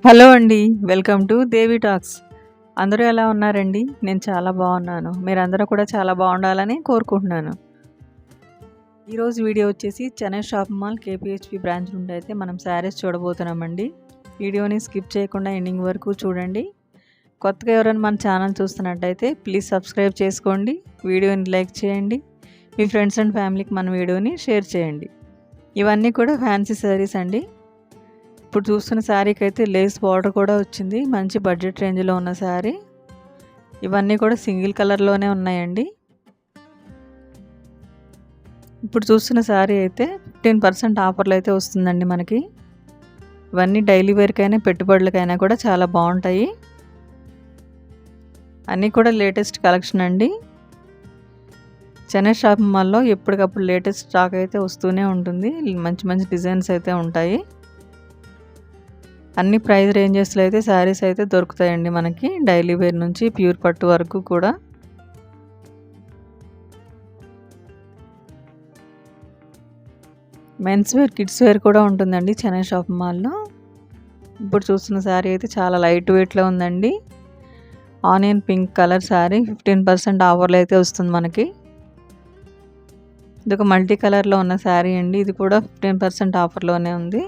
Hello అండి. Welcome to Devi talks. అందరూ ఎలా ఉన్నారండి? నేను చాలా బాగున్నాను. మీరందరూ కూడా చాలా బాగుండాలని కోరుకుంటున్నాను. ఈరోజు వీడియో వచ్చేసి చెన్నై షాపింగ్ మాల్ కేపీహెచ్పి బ్రాంచ్ నుండి అయితే మనం శారీస్ చూడబోతున్నామండి. వీడియోని స్కిప్ చేయకుండా ఎండింగ్ వరకు చూడండి. కొత్తగా ఎవరైనా మన ఛానల్ చూస్తున్నట్టయితే ప్లీజ్ సబ్స్క్రైబ్ చేసుకోండి. వీడియోని లైక్ చేయండి. మీ ఫ్రెండ్స్ అండ్ ఫ్యామిలీకి మన వీడియోని షేర్ చేయండి. ఇవన్నీ కూడా ఫ్యాన్సీ శారీస్ అండి. ఇప్పుడు చూస్తున్న శారీకి అయితే లేస్ బార్డర్ కూడా వచ్చింది. మంచి బడ్జెట్ రేంజ్లో ఉన్న శారీ. ఇవన్నీ కూడా సింగిల్ కలర్లోనే ఉన్నాయండి. ఇప్పుడు చూస్తున్న శారీ అయితే 15% ఆఫర్లు అయితే వస్తుందండి మనకి. ఇవన్నీ డైలీ వేర్కైనా పెట్టుబడులకైనా కూడా చాలా బాగుంటాయి. అన్నీ కూడా లేటెస్ట్ కలెక్షన్ అండి. చెన్నై షాపింగ్ మాల్లో ఎప్పటికప్పుడు లేటెస్ట్ స్టాక్ అయితే వస్తూనే ఉంటుంది. మంచి మంచి డిజైన్స్ అయితే ఉంటాయి. అన్ని ప్రైస్ రేంజెస్లో అయితే శారీస్ అయితే దొరుకుతాయండి మనకి. డైలీ వేర్ నుంచి ప్యూర్ పట్టు వరకు కూడా. మెన్స్ వేర్, కిడ్స్ వేర్ కూడా ఉంటుందండి చెన్నై షాపింగ్ మాల్లో. ఇప్పుడు చూస్తున్న శారీ అయితే చాలా లైట్ వెయిట్లో ఉందండి. ఆనియన్ పింక్ కలర్ శారీ 15% ఆఫర్లో అయితే వస్తుంది మనకి. ఇది ఒక మల్టీ కలర్లో ఉన్న శారీ అండి. ఇది కూడా 15% ఆఫర్లోనే ఉంది.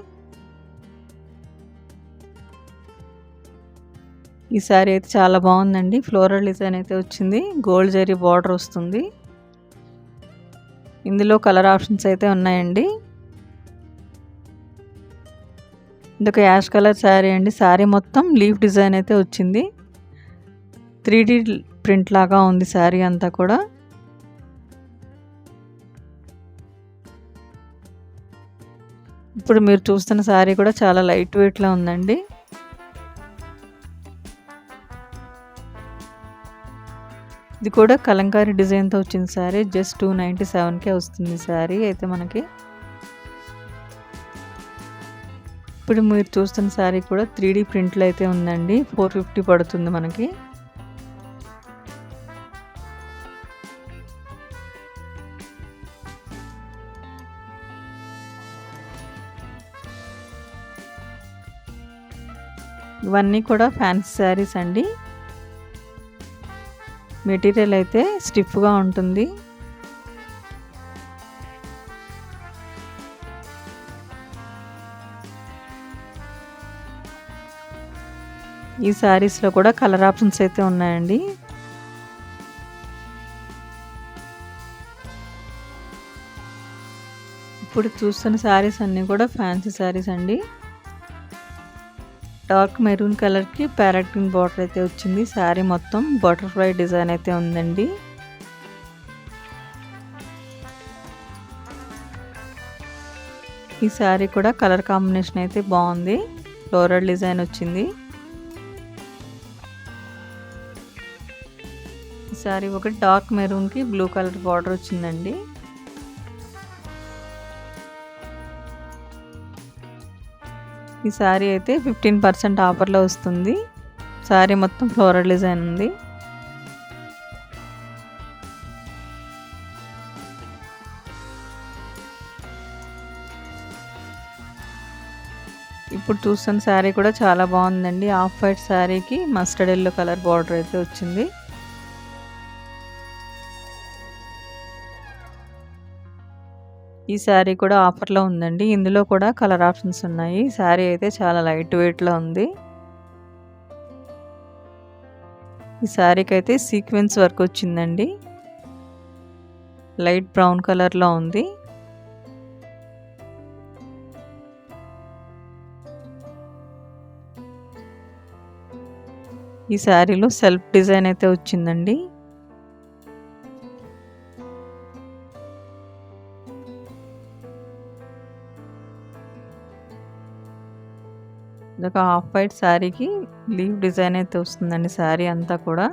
ఈ శారీ అయితే చాలా బాగుందండి. ఫ్లోరల్ డిజైన్ అయితే వచ్చింది. గోల్డ్ జరీ బార్డర్ వస్తుంది. ఇందులో కలర్ ఆప్షన్స్ అయితే ఉన్నాయండి. ఇది ఒక యాష్ కలర్ శారీ అండి. శారీ మొత్తం లీఫ్ డిజైన్ అయితే వచ్చింది. 3D ప్రింట్ లాగా ఉంది శారీ అంతా కూడా. ఇప్పుడు మీరు చూస్తున్న శారీ కూడా చాలా లైట్ వెయిట్లో ఉందండి. ఇది కూడా కలంకారీ డిజైన్తో వచ్చిన శారీ. జస్ట్ 297కే వస్తుంది శారీ అయితే మనకి. ఇప్పుడు మీరు చూస్తున్న శారీ కూడా 3D ప్రింట్లో అయితే ఉందండి. 450 పడుతుంది మనకి. ఇవన్నీ కూడా ఫ్యాన్సీ శారీస్ అండి. మెటీరియల్ అయితే స్టిఫ్గా ఉంటుంది. ఈ శారీస్లో కూడా కలర్ ఆప్షన్స్ అయితే ఉన్నాయండి. ఇప్పుడు చూస్తున్న శారీస్ అన్నీ కూడా ఫ్యాన్సీ శారీస్ అండి. డార్క్ మెరూన్ కలర్కి ప్యారెట్ గ్రీన్ బార్డర్ అయితే వచ్చింది. శారీ మొత్తం బటర్ఫ్లై డిజైన్ అయితే ఉందండి. ఈ శారీ కూడా కలర్ కాంబినేషన్ అయితే బాగుంది. ఫ్లోరల్ డిజైన్ వచ్చింది. ఈ శారీ ఒకటి డార్క్ మెరూన్కి బ్లూ కలర్ బార్డర్ వచ్చిందండి. ఈ శారీ అయితే 15% ఆఫర్లో వస్తుంది. శారీ మొత్తం ఫ్లోరల్ డిజైన్ ఉంది. ఇప్పుడు చూస్తున్న శారీ కూడా చాలా బాగుందండి. ఆఫ్ వైట్ శారీకి మస్టర్డ్ ఎల్లో కలర్ బార్డర్ అయితే వచ్చింది. ఈ శారీ కూడా ఆఫర్లో ఉందండి. ఇందులో కూడా కలర్ ఆప్షన్స్ ఉన్నాయి. శారీ అయితే చాలా లైట్ వెయిట్లో ఉంది. ఈ శారీకి అయితే సీక్వెన్స్ వర్క్ వచ్చిందండి. లైట్ బ్రౌన్ కలర్లో ఉంది. ఈ శారీలో సెల్ఫ్ డిజైన్ అయితే వచ్చిందండి. ఇదొక హాఫ్ వైట్ శారీకి లీవ్ డిజైన్ అయితే వస్తుందండి శారీ అంతా కూడా.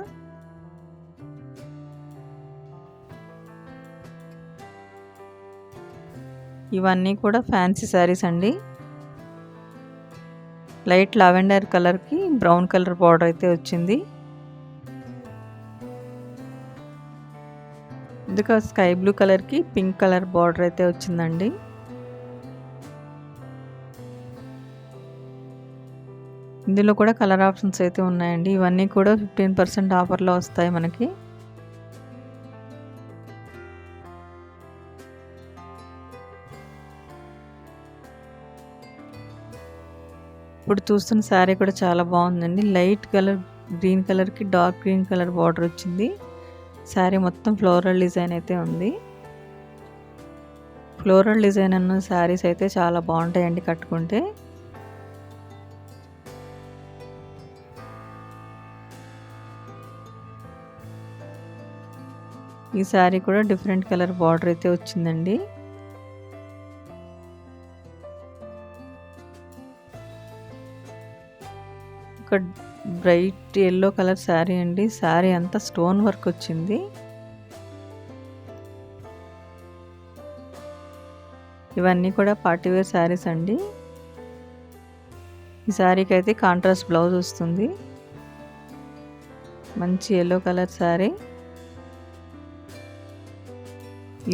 ఇవన్నీ కూడా ఫ్యాన్సీ శారీస్ అండి. లైట్ లావెండర్ కలర్కి బ్రౌన్ కలర్ బార్డర్ అయితే వచ్చింది. ఇదొక స్కై బ్లూ కలర్కి పింక్ కలర్ బార్డర్ అయితే వచ్చిందండి. ఇందులో కూడా కలర్ ఆప్షన్స్ అయితే ఉన్నాయండి. ఇవన్నీ కూడా 15% ఆఫర్లో వస్తాయి మనకి. ఇప్పుడు చూస్తున్న శారీ కూడా చాలా బాగుందండి. లైట్ కలర్ గ్రీన్ కలర్కి డార్క్ గ్రీన్ కలర్ బార్డర్ వచ్చింది. శారీ మొత్తం ఫ్లోరల్ డిజైన్ అయితే ఉంది. ఫ్లోరల్ డిజైన్ ఉన్న శారీస్ అయితే చాలా బాగుంటాయండి కట్టుకుంటే. ఈ శారీ కూడా డిఫరెంట్ కలర్ బార్డర్ అయితే వచ్చిందండి. ఒక బ్రైట్ ఎల్లో కలర్ శారీ అండి. శారీ అంతా స్టోన్ వర్క్ వచ్చింది. ఇవన్నీ కూడా పార్టీ వేర్ శారీస్ అండి. ఈ శారీకి అయితే కాంట్రాస్ట్ బ్లౌజ్ వస్తుంది. మంచి ఎల్లో కలర్ శారీ.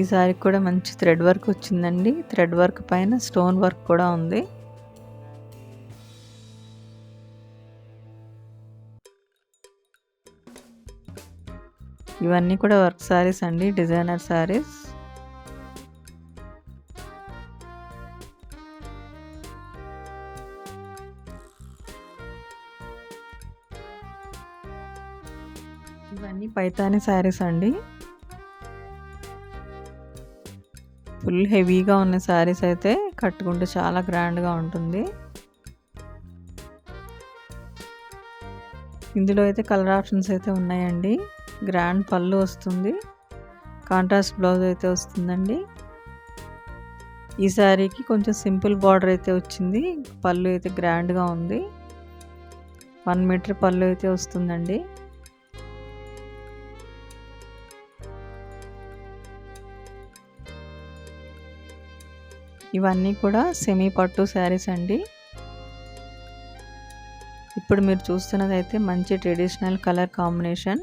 ఈ శారీకి కూడా మంచి థ్రెడ్ వర్క్ వచ్చిందండి. థ్రెడ్ వర్క్ పైన స్టోన్ వర్క్ కూడా ఉంది. ఇవన్నీ కూడా వర్క్ శారీస్ అండి, డిజైనర్ శారీస్. ఇవన్నీ పైతాని శారీస్ అండి. ఫుల్ హెవీగా ఉన్న శారీస్ అయితే కట్టుకుంటే చాలా గ్రాండ్గా ఉంటుంది. ఇందులో అయితే కలర్ ఆప్షన్స్ అయితే ఉన్నాయండి. గ్రాండ్ పళ్ళు వస్తుంది. కాంట్రాస్ట్ బ్లౌజ్ అయితే వస్తుందండి. ఈ శారీకి కొంచెం సింపుల్ బార్డర్ అయితే వచ్చింది. పళ్ళు అయితే గ్రాండ్గా ఉంది. 1 మీటర్ పళ్ళు అయితే వస్తుందండి. ఇవన్నీ కూడా సెమీ పట్టు శారీస్ అండి. ఇప్పుడు మీరు చూస్తున్నది అయితే మంచి ట్రెడిషనల్ కలర్ కాంబినేషన్.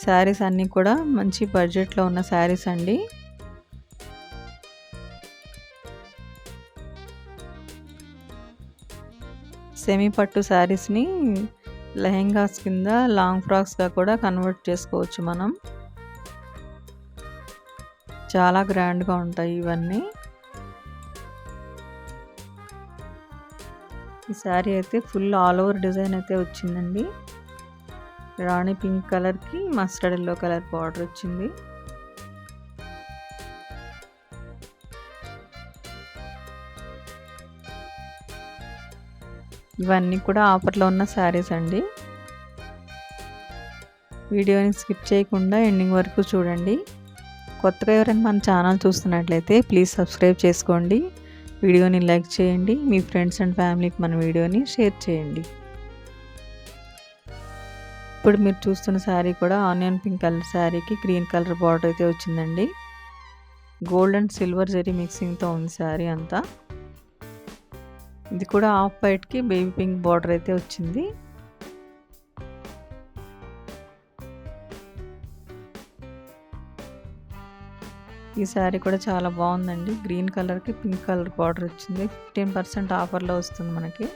శారీస్ అన్నీ కూడా మంచి బడ్జెట్లో ఉన్న శారీస్ అండి. సెమీ పట్టు శారీస్ని లెహెంగాస్ కింద లాంగ్ ఫ్రాక్స్గా కూడా కన్వర్ట్ చేసుకోవచ్చు మనం. చాలా గ్రాండ్గా ఉంటాయి ఇవన్నీ. ఈ శారీ అయితే ఫుల్ ఆల్ ఓవర్ డిజైన్ అయితే వచ్చిందండి. రాణి పింక్ కలర్కి మస్టర్డ్ ఎల్లో కలర్ బార్డర్ వచ్చింది. ఇవన్నీ కూడా ఆఫర్లో ఉన్న శారీస్ అండి. వీడియోని స్కిప్ చేయకుండా ఎండింగ్ వరకు చూడండి. కొత్తగా ఎవరైనా మన ఛానల్ చూస్తున్నట్లయితే ప్లీజ్ సబ్స్క్రైబ్ చేసుకోండి. వీడియోని లైక్ చేయండి. మీ ఫ్రెండ్స్ అండ్ ఫ్యామిలీకి మన వీడియోని షేర్ చేయండి. ఇప్పుడు మీరు చూస్తున్న శారీ కూడా ఆనియన్ పింక్ కలర్ శారీకి గ్రీన్ కలర్ బార్డర్ అయితే వచ్చిందండి. గోల్డ్ అండ్ సిల్వర్ జరీ మిక్సింగ్తో ఉంది శారీ అంతా. ఇది కూడా ఆఫ్ వైట్కి బేబీ పింక్ బార్డర్ అయితే వచ్చింది. ఈ శారీ కూడా చాలా బాగుందండి. గ్రీన్ కలర్కి పింక్ కలర్ బార్డర్ వచ్చింది. 15% ఆఫర్లో వస్తుంది మనకి.